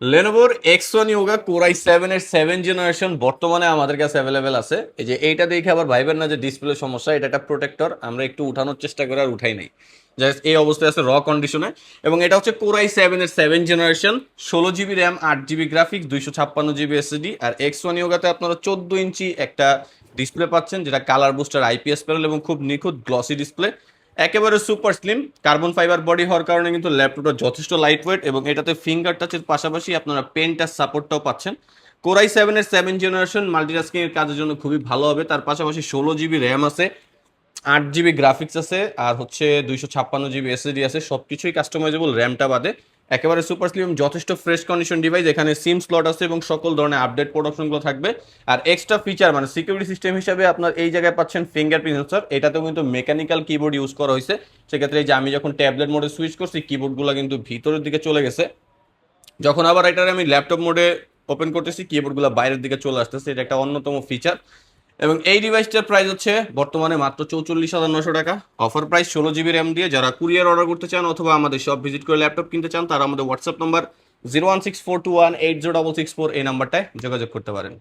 লেনোভোর X1 Yoga Core i7 এর 7 generation বর্তমানে আমাদের কাছে অ্যাভেলেবেল আছে। এই যে এইটা দেখে আবার ভাইবেন না যে ডিসপ্লে সমস্যা, এটা একটা প্রোটেক্টর, আমরা একটু উঠানোর চেষ্টা করে আর উঠাই নাই, জাস্ট এই অবস্থায় আছে র কন্ডিশনে। এবং এটা হচ্ছে Core i7 এর 7 generation, 16 GB RAM, 8 GB graphics, 256 GB SSD. আর X1 Yoga তে আপনারা 14 ইঞ্চি একটা ডিসপ্লে পাচ্ছেন, যেটা কালার বুস্টার আইপিএস প্যানেল এবং খুব নিখুঁত গ্লসি ডিসপ্লে। একেবারে super slim carbon fibre body হওয়ার কারণে কিন্তু ল্যাপটপটা যথেষ্ট লাইট ওয়েট, এবং এটাতে ফিঙ্গার টাচের পাশাপাশি আপনারা পেন টাচ সাপোর্টটাও পাচ্ছেন। কোরাই সেভেনের 7 জেনারেশন মাল্টিটাস্কিং এর কাজের জন্য খুবই ভালো হবে। তার পাশাপাশি 16 জিবি র্যাম আছে, 8 জিবি গ্রাফিক্স আছে, আর হচ্ছে 256 জিবি এসএসডি আছে, সবকিছুই কাস্টমাইজেবল র্যামটা বাদে। একেবারে সুপার স্লিম, যথেষ্ট ফ্রেশ কন্ডিশন ডিভাইস, এখানে সিম স্লট আছে এবং সকল ধরনের আপডেট প্রোডাকশনগুলো থাকবে। আর এক্সট্রা ফিচার মানে সিকিউরিটি সিস্টেম হিসাবে আপনার এই জায়গায় পাচ্ছেন ফিঙ্গারপ্রিন্ট সেন্সর, এটাতেও কিন্তু মেকানিক্যাল কিবোর্ড ইউজ করা হয়েছে। সেক্ষেত্রে এই যে আমি যখন ট্যাবলেট মোডে সুইচ করছি, কিবোর্ডগুলো কিন্তু ভিতরের দিকে চলে গেছে, যখন আবার এটার আমি ল্যাপটপ মোডে ওপেন করতেছি কিবোর্ডগুলো বাইরের দিকে চলে আসতেছে, এটা একটা অন্যতম ফিচার। এবং এই ডিভাইসটার প্রাইস হচ্ছে বর্তমানে মাত্র 44,900 টাকা, অফার প্রাইস 16 জিবি র্যাম দিয়ে। যারা কুরিয়ার অর্ডার করতে চান অথবা আমাদের শপ ভিজিট করে ল্যাপটপ কিনতে চান, তারা আমাদের হোয়াটসঅ্যাপ নাম্বার 01642180664 এই নাম্বারটায় যোগাযোগ করতে পারেন।